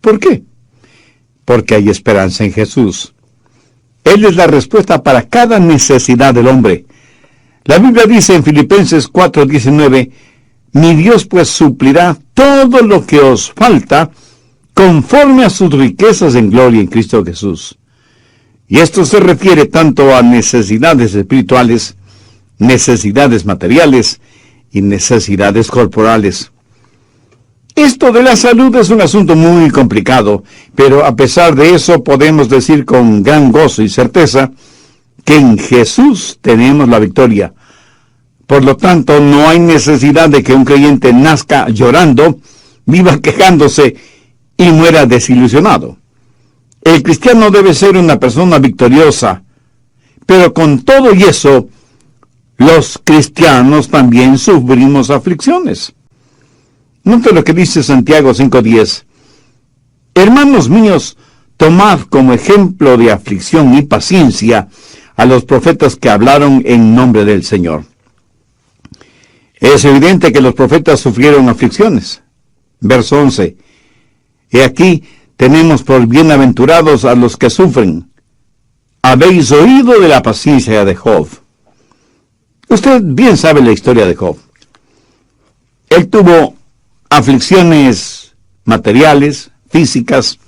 ¿Por qué? Porque hay esperanza en Jesús. Él es la respuesta para cada necesidad del hombre. La Biblia dice en Filipenses 4:19, mi Dios pues suplirá todo lo que os falta conforme a sus riquezas en gloria en Cristo Jesús. Y esto se refiere tanto a necesidades espirituales, necesidades materiales y necesidades corporales. Esto de la salud es un asunto muy complicado, pero a pesar de eso podemos decir con gran gozo y certeza que en Jesús tenemos la victoria. Por lo tanto, no hay necesidad de que un creyente nazca llorando, viva quejándose y muera desilusionado. El cristiano debe ser una persona victoriosa, pero con todo y eso, los cristianos también sufrimos aflicciones. Note lo que dice Santiago 5:10. Hermanos míos, tomad como ejemplo de aflicción y paciencia a los profetas que hablaron en nombre del Señor. Es evidente que los profetas sufrieron aflicciones. Verso 11. He aquí tenemos por bienaventurados a los que sufren. Habéis oído de la paciencia de Job. Usted bien sabe la historia de Job. Él tuvo aflicciones materiales, físicas,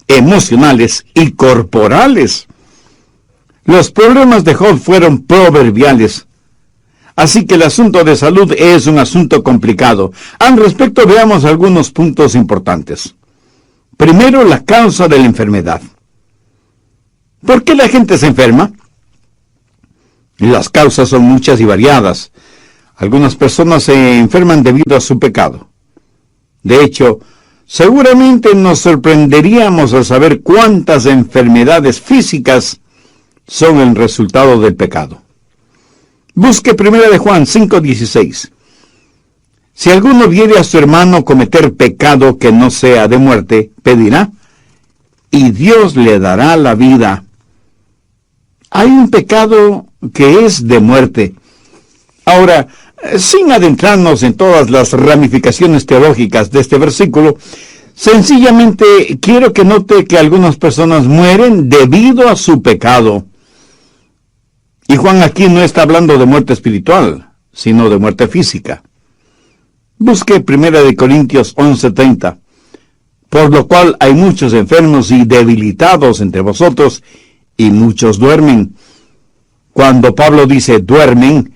emocionales y corporales. Los problemas de Job fueron proverbiales. Así que el asunto de salud es un asunto complicado. Al respecto, veamos algunos puntos importantes. Primero, la causa de la enfermedad. ¿Por qué la gente se enferma? Las causas son muchas y variadas. Algunas personas se enferman debido a su pecado. De hecho, seguramente nos sorprenderíamos al saber cuántas enfermedades físicas son el resultado del pecado. Busque 1 de Juan 5:16. Si alguno viere a su hermano cometer pecado que no sea de muerte, pedirá, y Dios le dará la vida. Hay un pecado que es de muerte. Ahora, sin adentrarnos en todas las ramificaciones teológicas de este versículo, sencillamente quiero que note que algunas personas mueren debido a su pecado. Y Juan aquí no está hablando de muerte espiritual, sino de muerte física. Busque 1 Corintios 11:30. Por lo cual hay muchos enfermos y debilitados entre vosotros, y muchos duermen. Cuando Pablo dice duermen,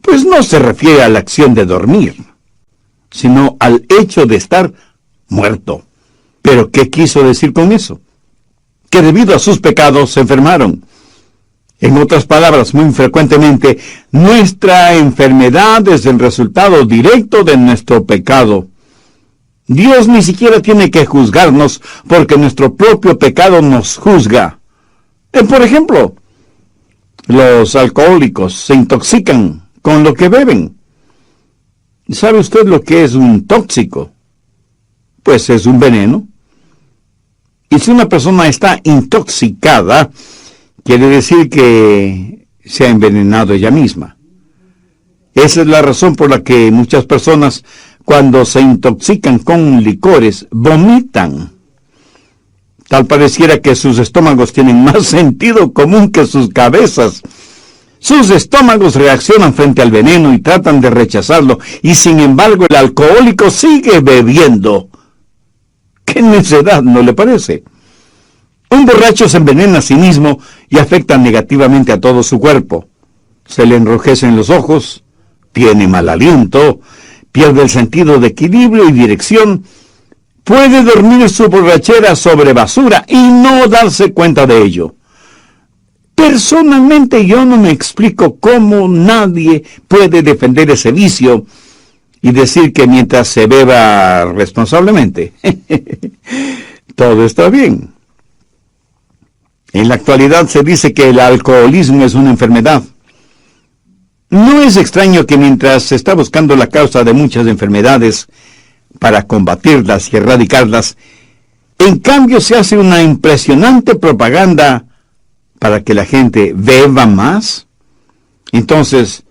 pues no se refiere a la acción de dormir, sino al hecho de estar muerto. ¿Pero qué quiso decir con eso? Que debido a sus pecados se enfermaron. En otras palabras, muy frecuentemente, nuestra enfermedad es el resultado directo de nuestro pecado. Dios ni siquiera tiene que juzgarnos porque nuestro propio pecado nos juzga. Por ejemplo, los alcohólicos se intoxican con lo que beben. ¿Sabe usted lo que es un tóxico? Pues es un veneno. Y si una persona está intoxicada, quiere decir que se ha envenenado ella misma. Esa es la razón por la que muchas personas, cuando se intoxican con licores, vomitan. Tal pareciera que sus estómagos tienen más sentido común que sus cabezas. Sus estómagos reaccionan frente al veneno y tratan de rechazarlo, y sin embargo el alcohólico sigue bebiendo. ¡Qué necedad! ¿No le parece? Un borracho se envenena a sí mismo y afecta negativamente a todo su cuerpo. Se le enrojecen los ojos, tiene mal aliento, pierde el sentido de equilibrio y dirección, puede dormir en su borrachera sobre basura y no darse cuenta de ello. Personalmente yo no me explico cómo nadie puede defender ese vicio y decir que mientras se beba responsablemente, todo está bien. En la actualidad se dice que el alcoholismo es una enfermedad. No es extraño que mientras se está buscando la causa de muchas enfermedades para combatirlas y erradicarlas, en cambio se hace una impresionante propaganda para que la gente beba más. Entonces,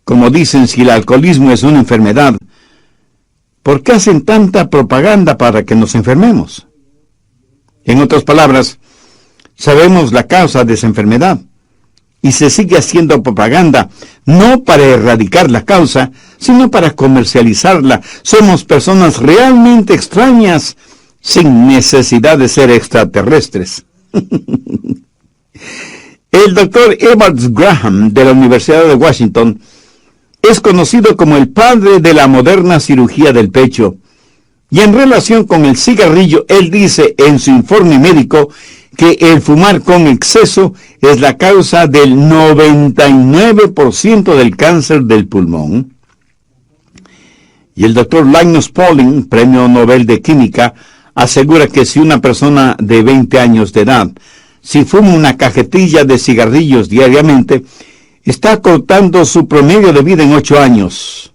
como dicen, si el alcoholismo es una enfermedad, ¿por qué hacen tanta propaganda para que nos enfermemos? En otras palabras, sabemos la causa de esa enfermedad y se sigue haciendo propaganda, no para erradicar la causa, sino para comercializarla. Somos personas realmente extrañas, sin necesidad de ser extraterrestres. El doctor Evans Graham, de la Universidad de Washington, es conocido como el padre de la moderna cirugía del pecho. Y en relación con el cigarrillo, él dice en su informe médico que el fumar con exceso es la causa del 99% del cáncer del pulmón. Y el doctor Linus Pauling, premio Nobel de Química, asegura que si una persona de 20 años de edad, si fuma una cajetilla de cigarrillos diariamente, está cortando su promedio de vida en 8 años.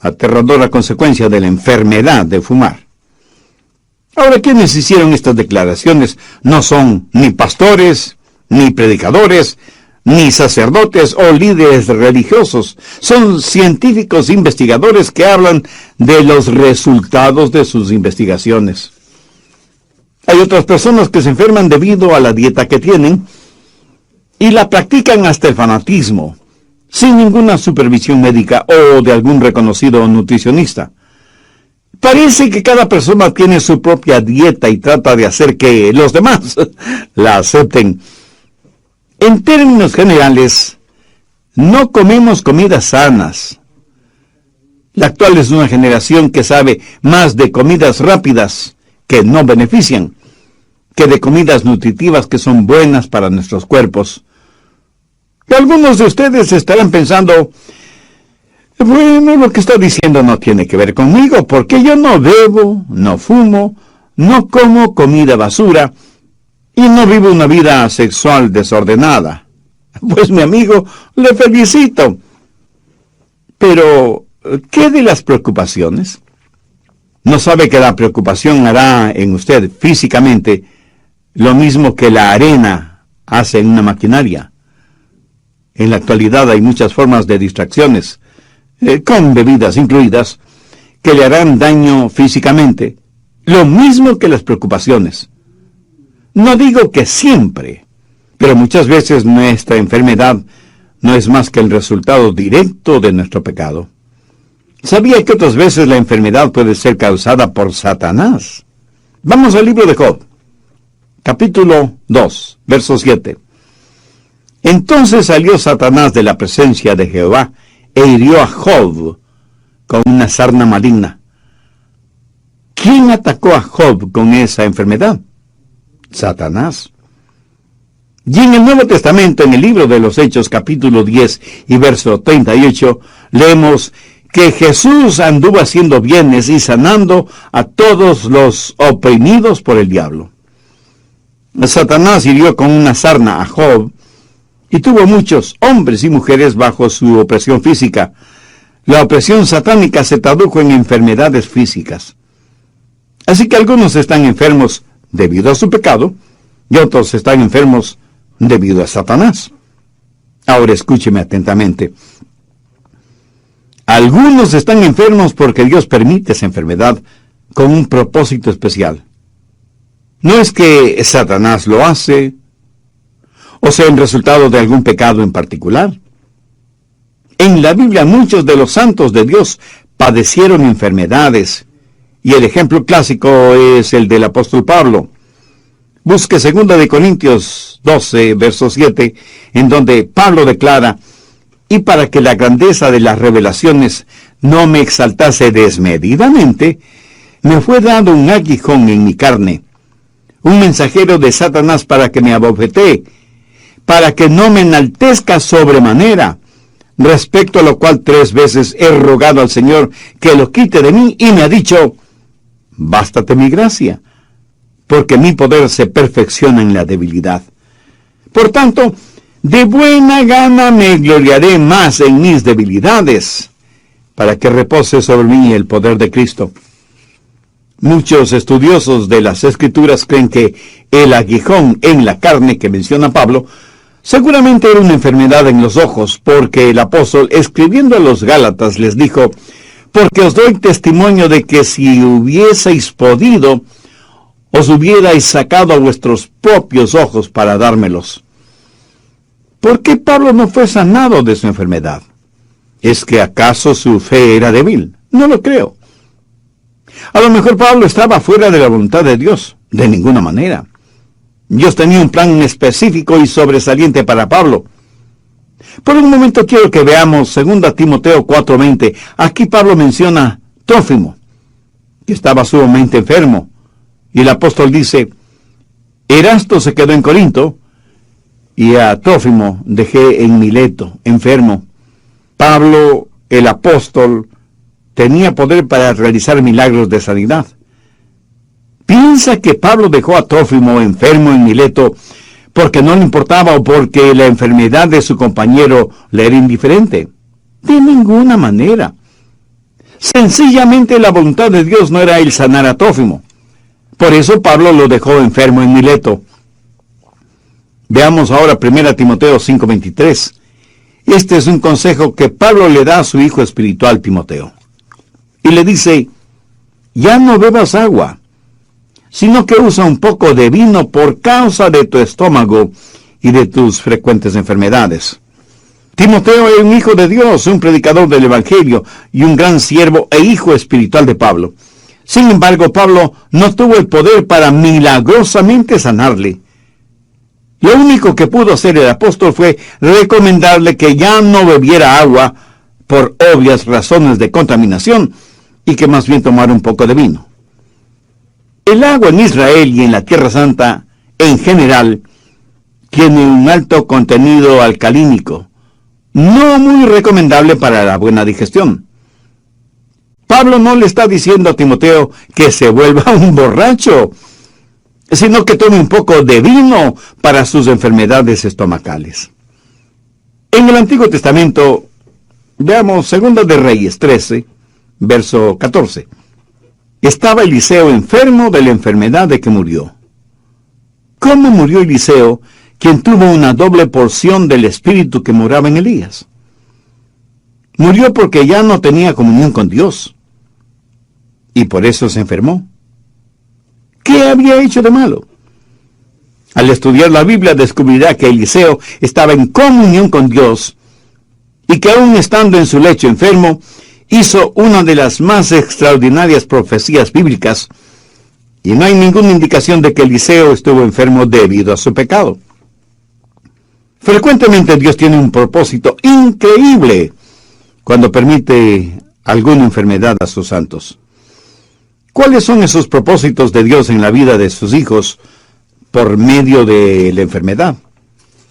Aterradora consecuencia de la enfermedad de fumar. Ahora, quienes hicieron estas declaraciones no son ni pastores, ni predicadores, ni sacerdotes o líderes religiosos. Son científicos investigadores que hablan de los resultados de sus investigaciones. Hay otras personas que se enferman debido a la dieta que tienen y la practican hasta el fanatismo, sin ninguna supervisión médica o de algún reconocido nutricionista. Parece que cada persona tiene su propia dieta y trata de hacer que los demás la acepten. En términos generales, no comemos comidas sanas. La actual es una generación que sabe más de comidas rápidas que no benefician, que de comidas nutritivas que son buenas para nuestros cuerpos. Y algunos de ustedes estarán pensando, bueno, lo que está diciendo no tiene que ver conmigo, porque yo no bebo, no fumo, no como comida basura y no vivo una vida sexual desordenada. Pues mi amigo, le felicito. Pero, ¿qué de las preocupaciones? ¿No sabe que la preocupación hará en usted físicamente lo mismo que la arena hace en una maquinaria? En la actualidad hay muchas formas de distracciones, con bebidas incluidas, que le harán daño físicamente, lo mismo que las preocupaciones. No digo que siempre, pero muchas veces nuestra enfermedad no es más que el resultado directo de nuestro pecado. ¿Sabía que otras veces la enfermedad puede ser causada por Satanás? Vamos al libro de Job, capítulo 2, verso 7. Entonces salió Satanás de la presencia de Jehová e hirió a Job con una sarna maligna. ¿Quién atacó a Job con esa enfermedad? Satanás. Y en el Nuevo Testamento, en el libro de los Hechos, capítulo 10 y verso 38, leemos que Jesús anduvo haciendo bienes y sanando a todos los oprimidos por el diablo. Satanás hirió con una sarna a Job y tuvo muchos hombres y mujeres bajo su opresión física. La opresión satánica se tradujo en enfermedades físicas. Así que algunos están enfermos debido a su pecado y otros están enfermos debido a Satanás. Ahora escúcheme atentamente. Algunos están enfermos porque Dios permite esa enfermedad con un propósito especial. No es que Satanás lo hace, o sea, el resultado de algún pecado en particular. En la Biblia muchos de los santos de Dios padecieron enfermedades, y el ejemplo clásico es el del apóstol Pablo. Busque 2 Corintios 12, verso 7, en donde Pablo declara: y para que la grandeza de las revelaciones no me exaltase desmedidamente, me fue dado un aguijón en mi carne, un mensajero de Satanás para que me abofetee, para que no me enaltezca sobremanera, respecto a lo cual 3 veces he rogado al Señor que lo quite de mí, y me ha dicho: bástate mi gracia, porque mi poder se perfecciona en la debilidad. Por tanto, de buena gana me gloriaré más en mis debilidades, para que repose sobre mí el poder de Cristo. Muchos estudiosos de las Escrituras creen que el aguijón en la carne que menciona Pablo seguramente era una enfermedad en los ojos, porque el apóstol, escribiendo a los Gálatas, les dijo: porque os doy testimonio de que si hubieseis podido, os hubierais sacado a vuestros propios ojos para dármelos. ¿Por qué Pablo no fue sanado de su enfermedad? ¿Es que acaso su fe era débil? No lo creo. A lo mejor Pablo estaba fuera de la voluntad de Dios. De ninguna manera. Dios tenía un plan específico y sobresaliente para Pablo. Por un momento quiero que veamos 2 Timoteo 4:20. Aquí Pablo menciona a Trófimo, que estaba sumamente enfermo. Y el apóstol dice, Erasto se quedó en Corinto, y a Trófimo dejé en Mileto, enfermo. Pablo, el apóstol, tenía poder para realizar milagros de sanidad. ¿Piensa que Pablo dejó a Trófimo enfermo en Mileto porque no le importaba o porque la enfermedad de su compañero le era indiferente? De ninguna manera. Sencillamente la voluntad de Dios no era el sanar a Trófimo. Por eso Pablo lo dejó enfermo en Mileto. Veamos ahora 1 Timoteo 5:23. Este es un consejo que Pablo le da a su hijo espiritual Timoteo. Y le dice, ya no bebas agua, sino que usa un poco de vino por causa de tu estómago y de tus frecuentes enfermedades. Timoteo es un hijo de Dios, un predicador del Evangelio y un gran siervo e hijo espiritual de Pablo. Sin embargo, Pablo no tuvo el poder para milagrosamente sanarle. Lo único que pudo hacer el apóstol fue recomendarle que ya no bebiera agua por obvias razones de contaminación y que más bien tomara un poco de vino. El agua en Israel y en la Tierra Santa, en general, tiene un alto contenido alcalínico, no muy recomendable para la buena digestión. Pablo no le está diciendo a Timoteo que se vuelva un borracho, sino que tome un poco de vino para sus enfermedades estomacales. En el Antiguo Testamento, veamos 2 de Reyes 13, verso 14. Estaba Eliseo enfermo de la enfermedad de que murió. ¿Cómo murió Eliseo, quien tuvo una doble porción del espíritu que moraba en Elías? Murió porque ya no tenía comunión con Dios. Y por eso se enfermó. ¿Qué había hecho de malo? Al estudiar la Biblia descubrirá que Eliseo estaba en comunión con Dios y que aún estando en su lecho enfermo, hizo una de las más extraordinarias profecías bíblicas, y no hay ninguna indicación de que Eliseo estuvo enfermo debido a su pecado. Frecuentemente Dios tiene un propósito increíble cuando permite alguna enfermedad a sus santos. ¿Cuáles son esos propósitos de Dios en la vida de sus hijos por medio de la enfermedad?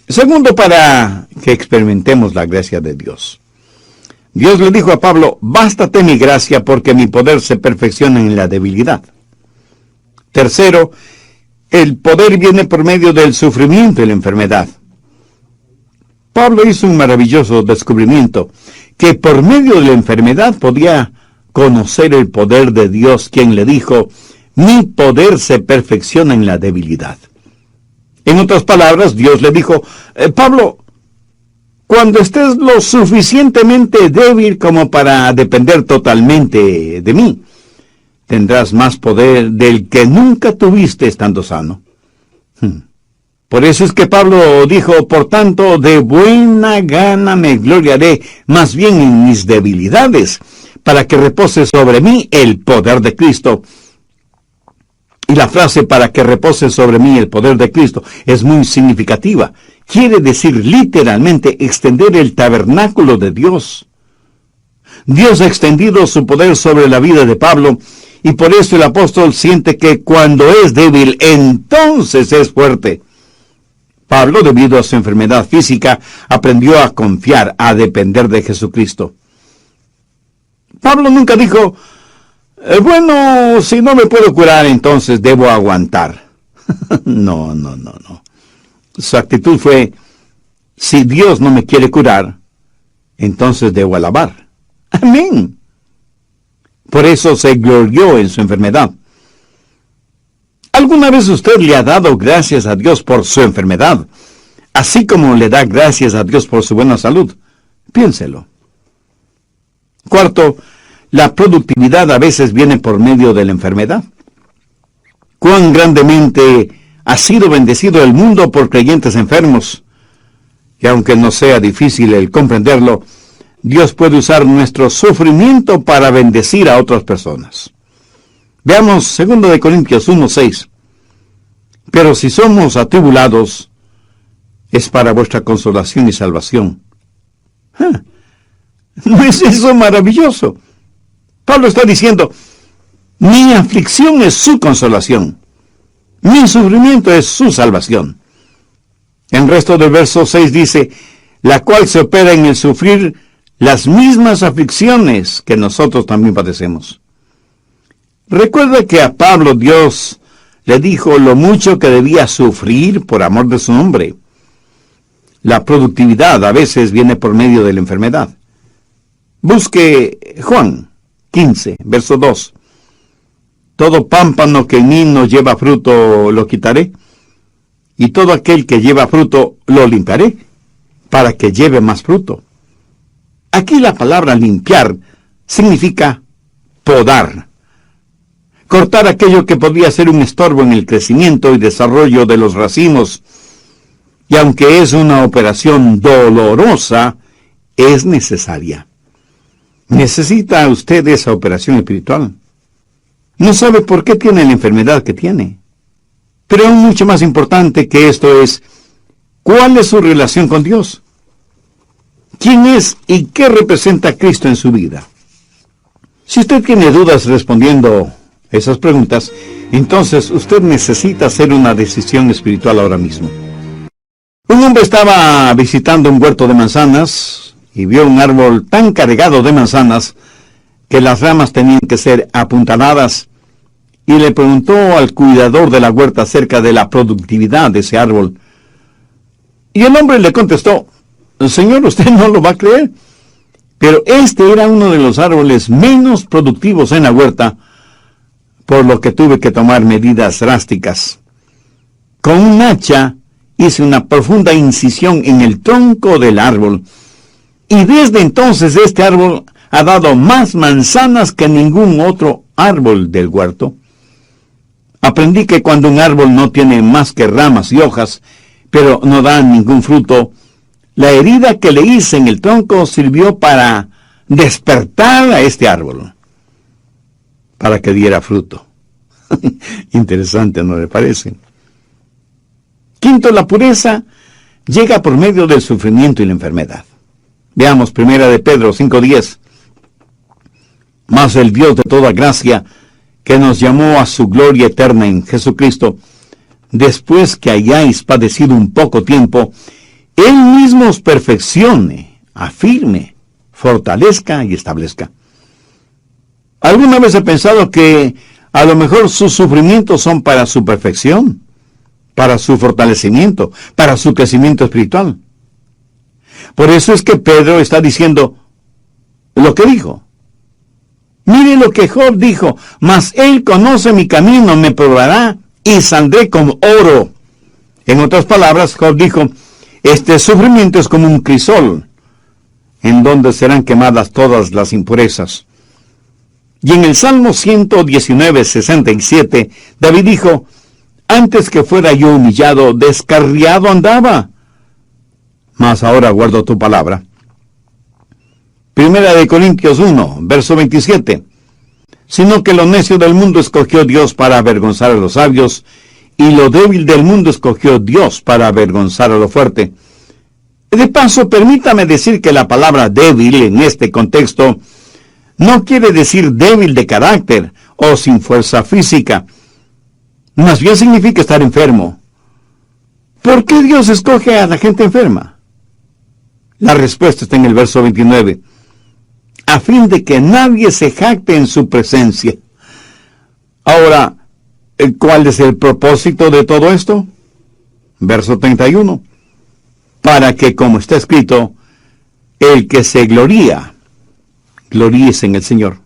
Segundo, para que experimentemos la gracia de Dios. Dios le dijo a Pablo, bástate mi gracia porque mi poder se perfecciona en la debilidad. Tercero, el poder viene por medio del sufrimiento y la enfermedad. Pablo hizo un maravilloso descubrimiento, que por medio de la enfermedad podía conocer el poder de Dios, quien le dijo, mi poder se perfecciona en la debilidad. En otras palabras, Dios le dijo, Pablo, cuando estés lo suficientemente débil como para depender totalmente de mí, tendrás más poder del que nunca tuviste estando sano. Por eso es que Pablo dijo, por tanto, de buena gana me gloriaré, más bien en mis debilidades, para que repose sobre mí el poder de Cristo. Y la frase para que repose sobre mí el poder de Cristo es muy significativa. Quiere decir literalmente extender el tabernáculo de Dios. Dios ha extendido su poder sobre la vida de Pablo, y por eso el apóstol siente que cuando es débil, entonces es fuerte. Pablo, debido a su enfermedad física, aprendió a confiar, a depender de Jesucristo. Pablo nunca dijo, bueno, si no me puedo curar, entonces debo aguantar. No. Su actitud fue, si Dios no me quiere curar, entonces debo alabar. Amén. Por eso se glorió en su enfermedad. ¿Alguna vez usted le ha dado gracias a Dios por su enfermedad, así como le da gracias a Dios por su buena salud? Piénselo. Cuarto, la productividad a veces viene por medio de la enfermedad. Cuán grandemente ha sido bendecido el mundo por creyentes enfermos. Y aunque no sea difícil el comprenderlo, Dios puede usar nuestro sufrimiento para bendecir a otras personas. Veamos 2 Corintios 1:6. Pero si somos atribulados, es para vuestra consolación y salvación. ¿No es eso maravilloso? Pablo está diciendo, mi aflicción es su consolación, mi sufrimiento es su salvación. El resto del verso 6 dice, la cual se opera en el sufrir las mismas aflicciones que nosotros también padecemos. Recuerda que a Pablo Dios le dijo lo mucho que debía sufrir por amor de su nombre. La productividad a veces viene por medio de la enfermedad. Busque Juan 15, verso 2. Todo pámpano que en mí no lleva fruto lo quitaré, y todo aquel que lleva fruto lo limpiaré, para que lleve más fruto. Aquí la palabra limpiar significa podar. Cortar aquello que podía ser un estorbo en el crecimiento y desarrollo de los racimos. Y aunque es una operación dolorosa, es necesaria. ¿Necesita usted esa operación espiritual? No sabe por qué tiene la enfermedad que tiene. Pero aún mucho más importante que esto es, ¿cuál es su relación con Dios? ¿Quién es y qué representa Cristo en su vida? Si usted tiene dudas respondiendo esas preguntas, entonces usted necesita hacer una decisión espiritual ahora mismo. Un hombre estaba visitando un huerto de manzanas y vio un árbol tan cargado de manzanas que las ramas tenían que ser apuntaladas, y le preguntó al cuidador de la huerta acerca de la productividad de ese árbol. Y el hombre le contestó, Señor, usted no lo va a creer, pero este era uno de los árboles menos productivos en la huerta, por lo que tuve que tomar medidas drásticas. Con un hacha hice una profunda incisión en el tronco del árbol, y desde entonces este árbol ha dado más manzanas que ningún otro árbol del huerto. Aprendí que cuando un árbol no tiene más que ramas y hojas, pero no da ningún fruto, la herida que le hice en el tronco sirvió para despertar a este árbol, para que diera fruto. Interesante, ¿no le parece? Quinto, la pureza llega por medio del sufrimiento y la enfermedad. Veamos 1 de Pedro 5:10. Mas el Dios de toda gracia, que nos llamó a su gloria eterna en Jesucristo, después que hayáis padecido un poco tiempo, Él mismo os perfeccione, afirme, fortalezca y establezca. ¿Alguna vez he pensado que a lo mejor sus sufrimientos son para su perfección, para su fortalecimiento, para su crecimiento espiritual? Por eso es que Pedro está diciendo lo que dijo. Mire lo que Job dijo, mas él conoce mi camino, me probará y saldré como oro. En otras palabras, Job dijo, este sufrimiento es como un crisol, en donde serán quemadas todas las impurezas. Y en el Salmo 119:67, David dijo, antes que fuera yo humillado, descarriado andaba, mas ahora guardo tu palabra. 1 Corintios 1, verso 27. Sino que lo necio del mundo escogió Dios para avergonzar a los sabios, y lo débil del mundo escogió Dios para avergonzar a lo fuerte. De paso, permítame decir que la palabra débil en este contexto no quiere decir débil de carácter o sin fuerza física. Más bien significa estar enfermo. ¿Por qué Dios escoge a la gente enferma? La respuesta está en el verso 29. A fin de que nadie se jacte en su presencia. Ahora, ¿cuál es el propósito de todo esto? Verso 31. Para que, como está escrito, el que se gloríe en el Señor.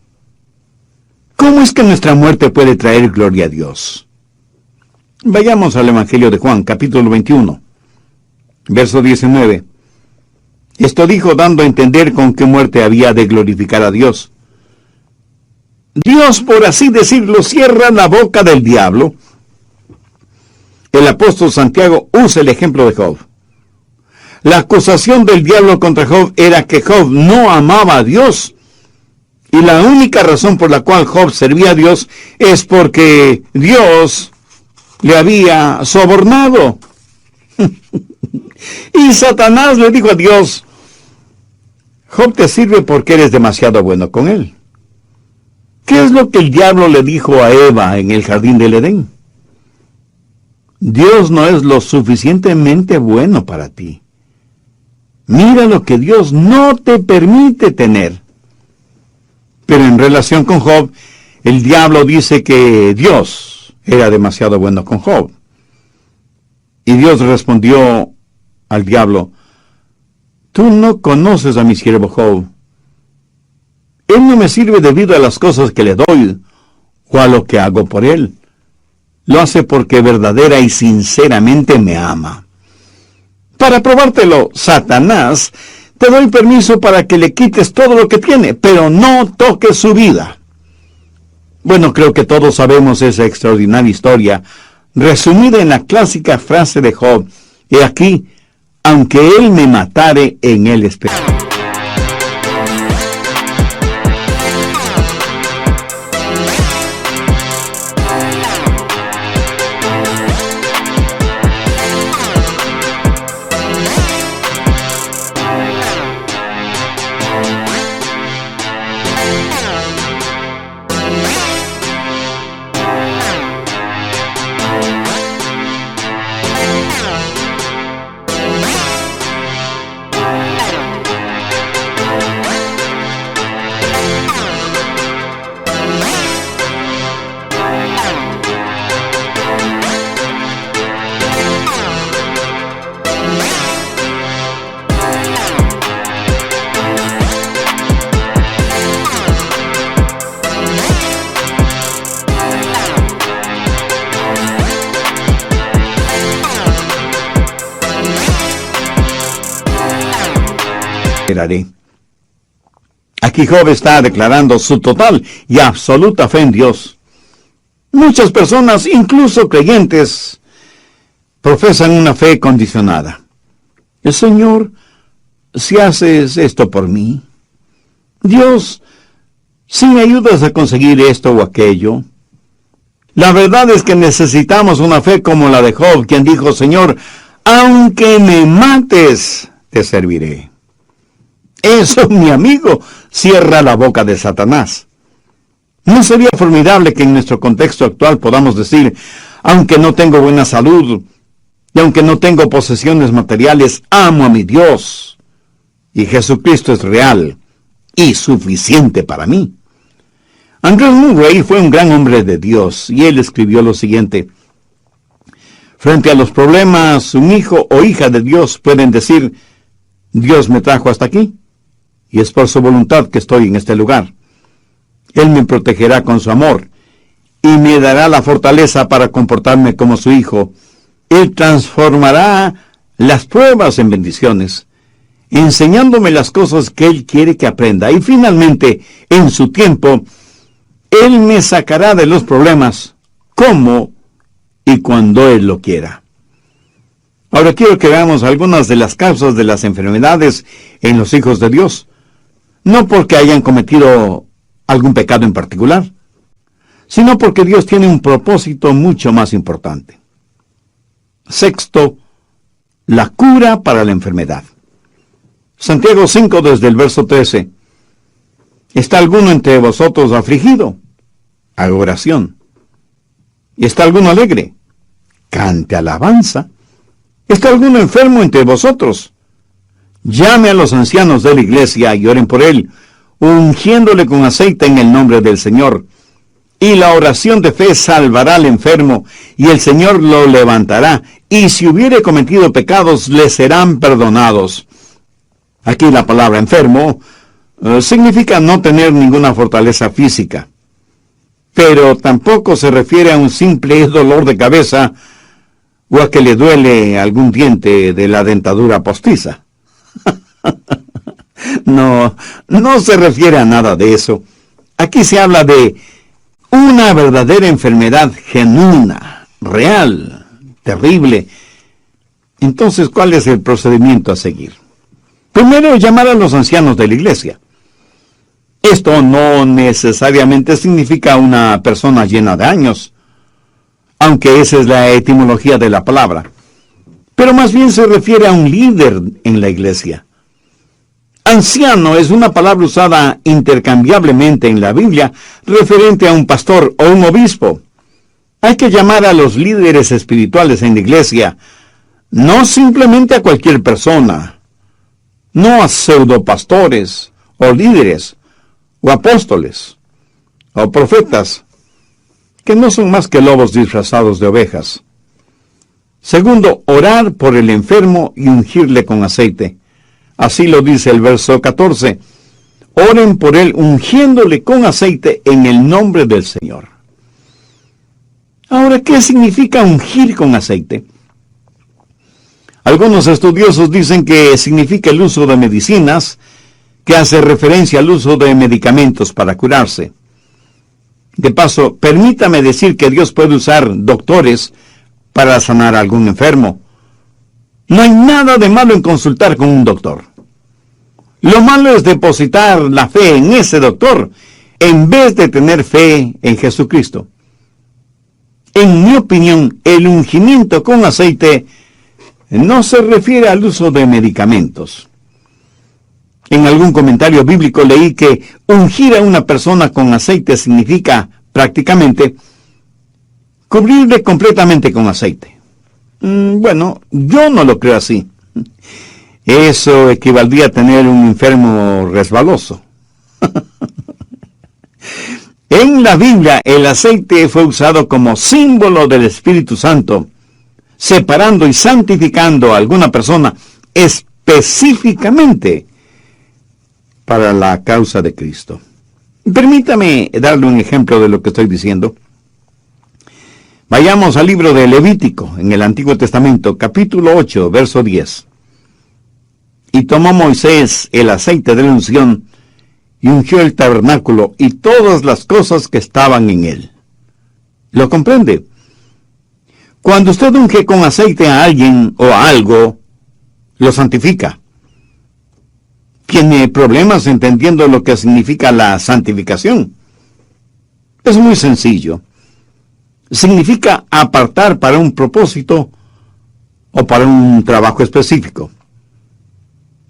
¿Cómo es que nuestra muerte puede traer gloria a Dios? Vayamos al Evangelio de Juan, capítulo 21, verso 19. Esto dijo dando a entender con qué muerte había de glorificar a Dios. Dios, por así decirlo, cierra la boca del diablo. El apóstol Santiago usa el ejemplo de Job. La acusación del diablo contra Job era que Job no amaba a Dios. Y la única razón por la cual Job servía a Dios es porque Dios le había sobornado. Y Satanás le dijo a Dios: Job te sirve porque eres demasiado bueno con él. ¿Qué es lo que el diablo le dijo a Eva en el jardín del Edén? Dios no es lo suficientemente bueno para ti. Mira lo que Dios no te permite tener. Pero en relación con Job, el diablo dice que Dios era demasiado bueno con Job. Y Dios respondió al diablo: tú no conoces a mi siervo Job. Él no me sirve debido a las cosas que le doy o a lo que hago por él. Lo hace porque verdadera y sinceramente me ama. Para probártelo, Satanás, te doy permiso para que le quites todo lo que tiene, pero no toques su vida. Bueno, creo que todos sabemos esa extraordinaria historia, resumida en la clásica frase de Job: he aquí, aunque él me matare, en él espero. Aquí Job está declarando su total y absoluta fe en Dios. Muchas personas, incluso creyentes, profesan una fe condicionada. Señor, si haces esto por mí, Dios, si me ayudas a conseguir esto o aquello. La verdad es que necesitamos una fe como la de Job, quien dijo: Señor, aunque me mates, te serviré. Eso, mi amigo, cierra la boca de Satanás. ¿No sería formidable que en nuestro contexto actual podamos decir: aunque no tengo buena salud, y aunque no tengo posesiones materiales, amo a mi Dios, y Jesucristo es real y suficiente para mí? Andrew Murray fue un gran hombre de Dios, y él escribió lo siguiente: frente a los problemas, un hijo o hija de Dios pueden decir: Dios me trajo hasta aquí, y es por su voluntad que estoy en este lugar. Él me protegerá con su amor, y me dará la fortaleza para comportarme como su hijo. Él transformará las pruebas en bendiciones, enseñándome las cosas que Él quiere que aprenda. Y finalmente, en su tiempo, Él me sacará de los problemas, como y cuando Él lo quiera. Ahora quiero que veamos algunas de las causas de las enfermedades en los hijos de Dios. No porque hayan cometido algún pecado en particular, sino porque Dios tiene un propósito mucho más importante. Sexto, la cura para la enfermedad. Santiago 5, desde el verso 13. ¿Está alguno entre vosotros afligido? Haga oración. ¿Y está alguno alegre? Cante alabanza. ¿Está alguno enfermo entre vosotros? Llame a los ancianos de la iglesia y oren por él, ungiéndole con aceite en el nombre del Señor. Y la oración de fe salvará al enfermo, y el Señor lo levantará, y si hubiere cometido pecados, le serán perdonados. Aquí la palabra enfermo significa no tener ninguna fortaleza física, pero tampoco se refiere a un simple dolor de cabeza o a que le duele algún diente de la dentadura postiza. No se refiere a nada de eso. Aquí se habla de una verdadera enfermedad genuina, real, terrible. Entonces, ¿cuál es el procedimiento a seguir? Primero, llamar a los ancianos de la iglesia. Esto no necesariamente significa una persona llena de años, aunque esa es la etimología de la palabra, pero más bien se refiere a un líder en la iglesia. Anciano es una palabra usada intercambiablemente en la Biblia referente a un pastor o un obispo. Hay que llamar a los líderes espirituales en la iglesia, no simplemente a cualquier persona, no a pseudopastores o líderes o apóstoles o profetas, que no son más que lobos disfrazados de ovejas. Segundo, orar por el enfermo y ungirle con aceite. Así lo dice el verso 14. Oren por él ungiéndole con aceite en el nombre del Señor. Ahora, ¿qué significa ungir con aceite? Algunos estudiosos dicen que significa el uso de medicinas, que hace referencia al uso de medicamentos para curarse. De paso, permítame decir que Dios puede usar doctores para sanar a algún enfermo. No hay nada de malo en consultar con un doctor. Lo malo es depositar la fe en ese doctor en vez de tener fe en Jesucristo. En mi opinión, el ungimiento con aceite no se refiere al uso de medicamentos. En algún comentario bíblico leí que ungir a una persona con aceite significa prácticamente cubrirle completamente con aceite. Bueno, yo no lo creo así. Eso equivaldría a tener un enfermo resbaloso. En la Biblia, el aceite fue usado como símbolo del Espíritu Santo, separando y santificando a alguna persona específicamente para la causa de Cristo. Permítame darle un ejemplo de lo que estoy diciendo. Vayamos al libro de Levítico, en el Antiguo Testamento, capítulo 8, verso 10. Y tomó Moisés el aceite de la unción, y ungió el tabernáculo y todas las cosas que estaban en él. ¿Lo comprende? Cuando usted unge con aceite a alguien o a algo, lo santifica. ¿Tiene problemas entendiendo lo que significa la santificación? Es muy sencillo. Significa apartar para un propósito o para un trabajo específico.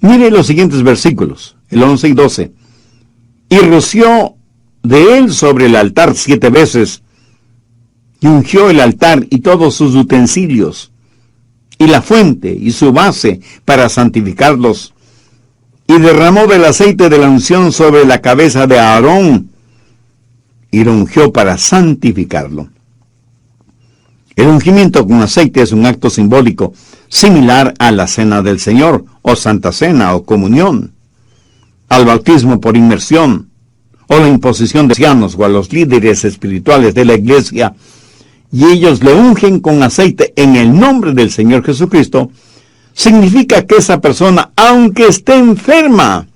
Mire los siguientes versículos, el 11 y 12. Y roció de él sobre el altar 7 veces, y ungió el altar y todos sus utensilios, y la fuente y su base para santificarlos, y derramó del aceite de la unción sobre la cabeza de Aarón, y lo ungió para santificarlo. El ungimiento con aceite es un acto simbólico, similar a la Cena del Señor, o Santa Cena, o Comunión, al bautismo por inmersión, o la imposición de ancianos, o a los líderes espirituales de la iglesia, y ellos le ungen con aceite en el nombre del Señor Jesucristo, significa que esa persona, aunque esté enferma,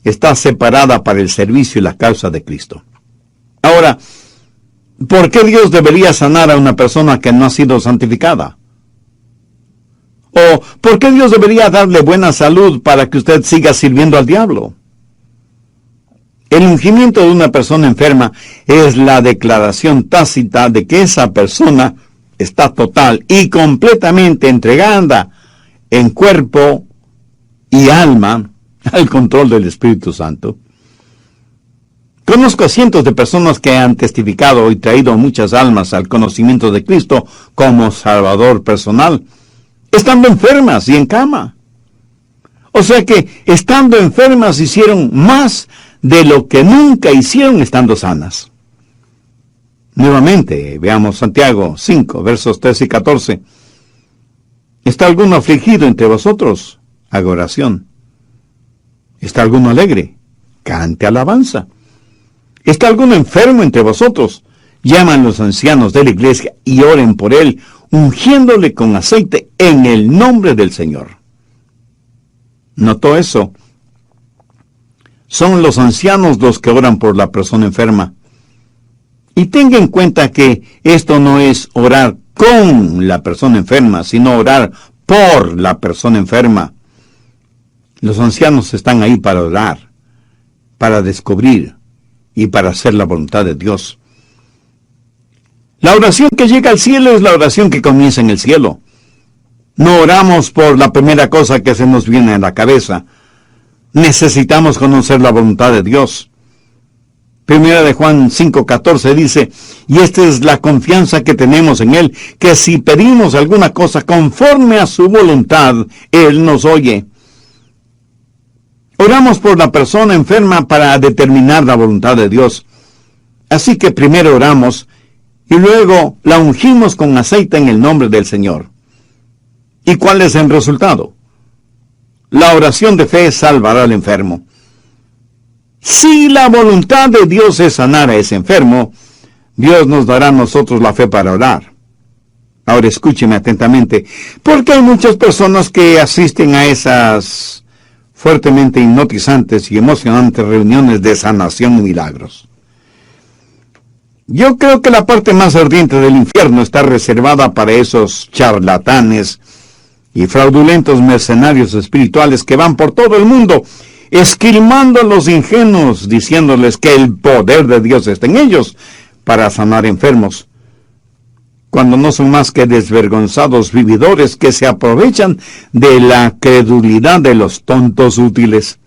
está separada para el servicio y la causa de Cristo. Ahora, ¿por qué Dios debería sanar a una persona que no ha sido santificada? ¿O por qué Dios debería darle buena salud para que usted siga sirviendo al diablo? El ungimiento de una persona enferma es la declaración tácita de que esa persona está total y completamente entregada en cuerpo y alma al control del Espíritu Santo. Conozco a cientos de personas que han testificado y traído muchas almas al conocimiento de Cristo como Salvador personal, estando enfermas y en cama. O sea que, estando enfermas, hicieron más de lo que nunca hicieron estando sanas. Nuevamente, veamos Santiago 5, versos 13 y 14. ¿Está alguno afligido entre vosotros? Haga oración. ¿Está alguno alegre? Cante alabanza. ¿Está alguno enfermo entre vosotros? Llaman los ancianos de la iglesia y oren por él, ungiéndole con aceite en el nombre del Señor. ¿Notó eso? son los ancianos los que oran por la persona enferma. Y tenga en cuenta que esto no es orar con la persona enferma, sino orar por la persona enferma. Los ancianos están ahí para orar, para descubrir y para hacer la voluntad de Dios. La oración que llega al cielo es la oración que comienza en el cielo. No oramos por la primera cosa que se nos viene a la cabeza. Necesitamos conocer la voluntad de Dios. Primera de Juan 5:14 dice, y esta es la confianza que tenemos en Él, que si pedimos alguna cosa conforme a su voluntad, Él nos oye. Oramos por la persona enferma para determinar la voluntad de Dios. Así que primero oramos y luego la ungimos con aceite en el nombre del Señor. ¿Y cuál es el resultado? La oración de fe salvará al enfermo. Si la voluntad de Dios es sanar a ese enfermo, Dios nos dará a nosotros la fe para orar. Ahora escúcheme atentamente, porque hay muchas personas que asisten a esas fuertemente hipnotizantes y emocionantes reuniones de sanación y milagros. Yo creo que la parte más ardiente del infierno está reservada para esos charlatanes y fraudulentos mercenarios espirituales que van por todo el mundo esquilmando a los ingenuos, diciéndoles que el poder de Dios está en ellos para sanar enfermos, cuando no son más que desvergonzados vividores que se aprovechan de la credulidad de los tontos útiles.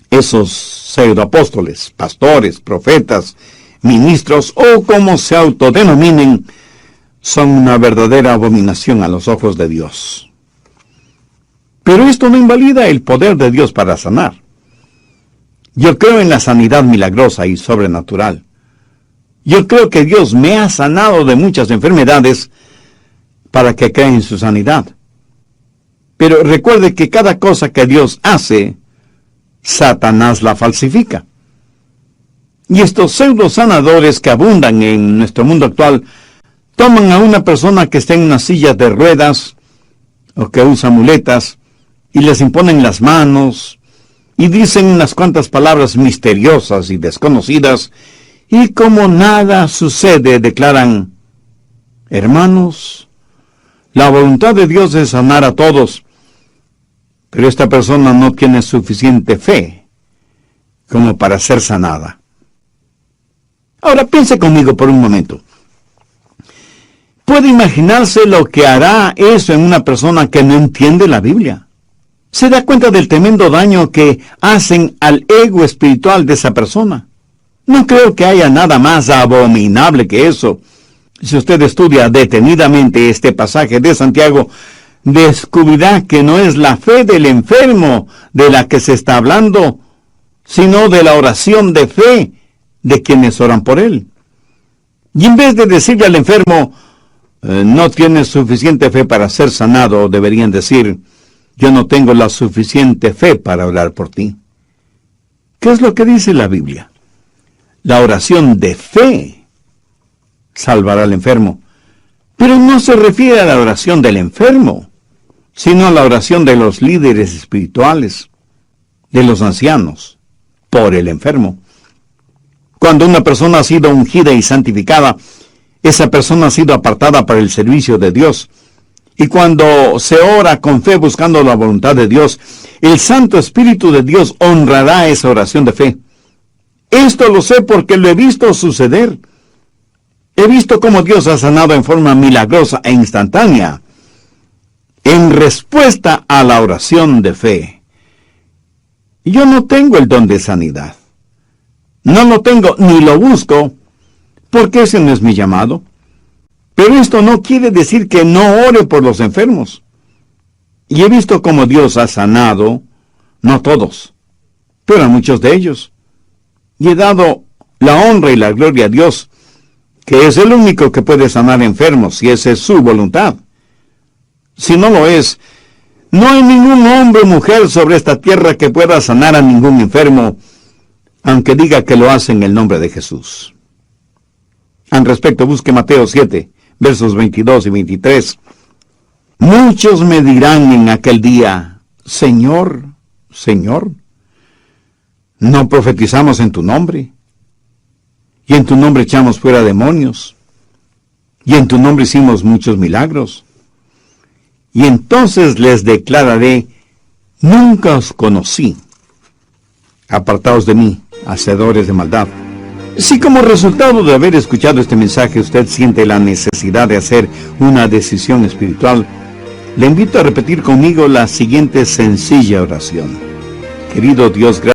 Esos pseudoapóstoles, pastores, profetas, ministros o como se autodenominen, son una verdadera abominación a los ojos de Dios. Pero esto no invalida el poder de Dios para sanar. Yo creo en la sanidad milagrosa y sobrenatural. Yo creo que Dios me ha sanado de muchas enfermedades para que crea en su sanidad. Pero recuerde que cada cosa que Dios hace, Satanás la falsifica. Y estos pseudo sanadores que abundan en nuestro mundo actual toman a una persona que está en una silla de ruedas o que usa muletas y les imponen las manos y dicen unas cuantas palabras misteriosas y desconocidas y como nada sucede declaran: hermanos, la voluntad de Dios es sanar a todos, pero esta persona no tiene suficiente fe como para ser sanada. Ahora piense conmigo por un momento. ¿Puede imaginarse lo que hará eso en una persona que no entiende la Biblia? ¿Se da cuenta del tremendo daño que hacen al ego espiritual de esa persona? No creo que haya nada más abominable que eso. Si usted estudia detenidamente este pasaje de Santiago, descubrirá que no es la fe del enfermo de la que se está hablando, sino de la oración de fe de quienes oran por él. Y en vez de decirle al enfermo, no tienes suficiente fe para ser sanado, deberían decir, yo no tengo la suficiente fe para orar por ti. ¿Qué es lo que dice la Biblia? La oración de fe salvará al enfermo. Pero no se refiere a la oración del enfermo, sino a la oración de los líderes espirituales, de los ancianos, por el enfermo. Cuando una persona ha sido ungida y santificada, esa persona ha sido apartada para el servicio de Dios. Y cuando se ora con fe buscando la voluntad de Dios, el Santo Espíritu de Dios honrará esa oración de fe. Esto lo sé porque lo he visto suceder. He visto cómo Dios ha sanado en forma milagrosa e instantánea, en respuesta a la oración de fe. Yo no tengo el don de sanidad. No lo tengo ni lo busco, porque ese no es mi llamado. Pero esto no quiere decir que no ore por los enfermos. Y he visto cómo Dios ha sanado, no todos, pero a muchos de ellos. Y he dado la honra y la gloria a Dios, que es el único que puede sanar enfermos, si esa es su voluntad. Si no lo es, no hay ningún hombre o mujer sobre esta tierra que pueda sanar a ningún enfermo, aunque diga que lo hace en el nombre de Jesús. Al respecto, busque Mateo 7, versos 22 y 23. Muchos me dirán en aquel día, Señor, Señor, no profetizamos en tu nombre, y en tu nombre echamos fuera demonios, y en tu nombre hicimos muchos milagros. Y entonces les declararé, nunca os conocí. Apartaos de mí, hacedores de maldad. Si como resultado de haber escuchado este mensaje usted siente la necesidad de hacer una decisión espiritual, le invito a repetir conmigo la siguiente sencilla oración. Querido Dios, gracias